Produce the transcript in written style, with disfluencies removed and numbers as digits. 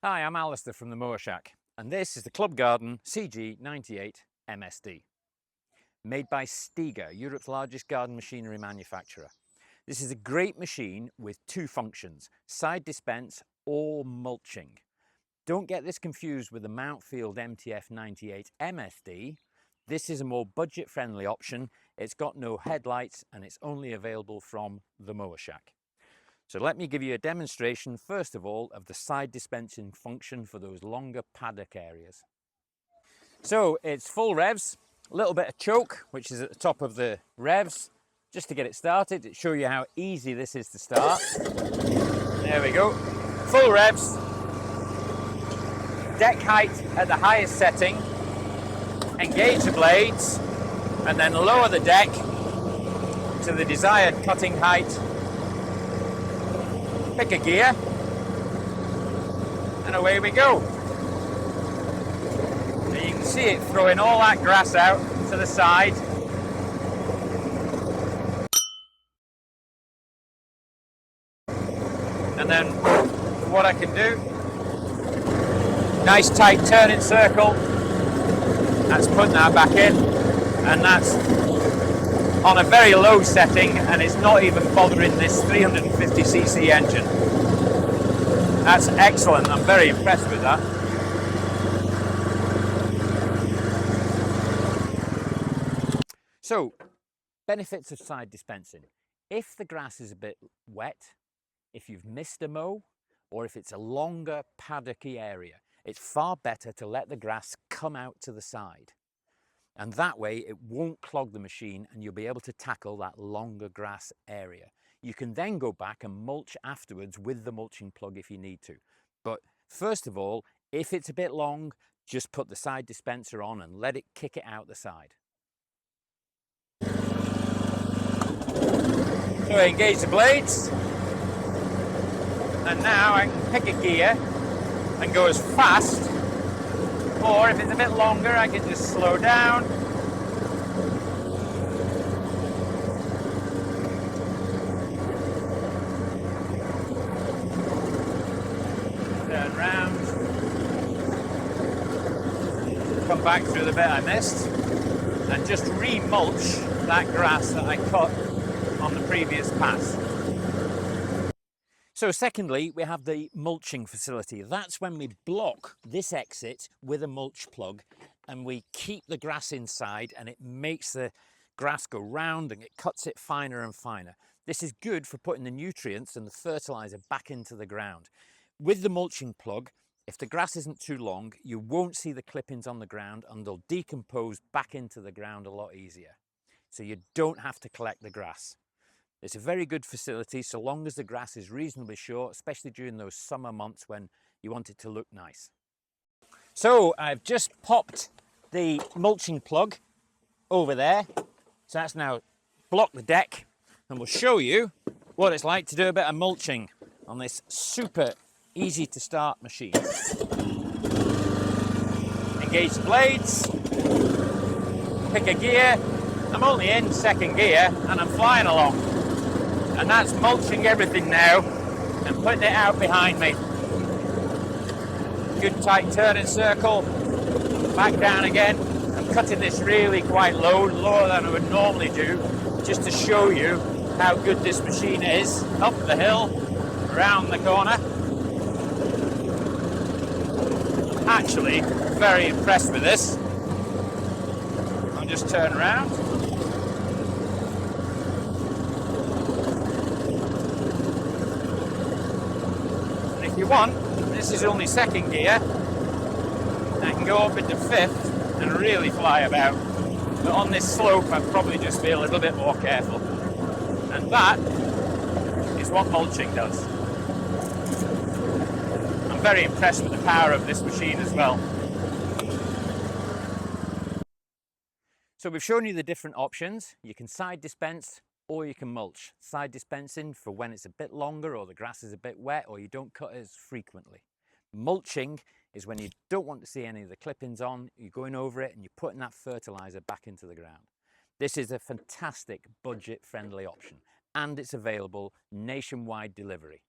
Hi, I'm Alistair from the Mower Shack, and this is the Club Garden CG98 MSD. Made by Stiga, Europe's largest garden machinery manufacturer. This is a great machine with two functions, side dispense or mulching. Don't get this confused with the Mountfield MTF98 MSD. This is a more budget-friendly option. It's got no headlights and it's only available from the Mower Shack. So let me give you a demonstration, first of all, of the side dispensing function for those longer paddock areas. So it's full revs, a little bit of choke, which is at the top of the revs, just to get it started, to show you how easy this is to start. There we go, full revs, deck height at the highest setting, engage the blades, and then lower the deck to the desired cutting height. Pick a gear, and away we go. So you can see it throwing all that grass out to the side. And then what I can do, nice tight turning circle, that's putting that back in, and that's on a very low setting, and it's not even bothering this 350cc engine. That's excellent, I'm very impressed with that. So, benefits of side dispensing. If the grass is a bit wet, if you've missed a mow, or if it's a longer paddocky area, it's far better to let the grass come out to the side. And that way it won't clog the machine and you'll be able to tackle that longer grass area. You can then go back and mulch afterwards with the mulching plug if you need to. But first of all, if it's a bit long, just put the side dispenser on and let it kick it out the side. So I engage the blades. And now I can pick a gear and go as fast, or if it's a bit longer I can just slow down. Turn round. Come back through the bit I missed and just re-mulch that grass that I cut on the previous pass. So secondly, we have the mulching facility. That's when we block this exit with a mulch plug and we keep the grass inside, and it makes the grass go round and it cuts it finer and finer. This is good for putting the nutrients and the fertilizer back into the ground. With the mulching plug, if the grass isn't too long, you won't see the clippings on the ground and they'll decompose back into the ground a lot easier. So you don't have to collect the grass. It's a very good facility so long as the grass is reasonably short, especially during those summer months when you want it to look nice. So I've just popped the mulching plug over there. So that's now blocked the deck, and we'll show you what it's like to do a bit of mulching on this super easy to start machine. Engage the blades, pick a gear. I'm only in second gear and I'm flying along. And that's mulching everything now and putting it out behind me. Good tight turning circle, back down again. I'm cutting this really quite low, lower than I would normally do, just to show you how good this machine is. Up the hill, around the corner. Actually, very impressed with this. I'll just turn around. If you want, this is only second gear. I can go up into fifth and really fly about. But on this slope, I'd probably just be a little bit more careful. And that is what mulching does. I'm very impressed with the power of this machine as well. So we've shown you the different options. You can side dispense or you can mulch. Side dispensing for when it's a bit longer or the grass is a bit wet or you don't cut as frequently. Mulching is when you don't want to see any of the clippings on, you're going over it and you're putting that fertilizer back into the ground. This is a fantastic budget-friendly option and it's available nationwide delivery.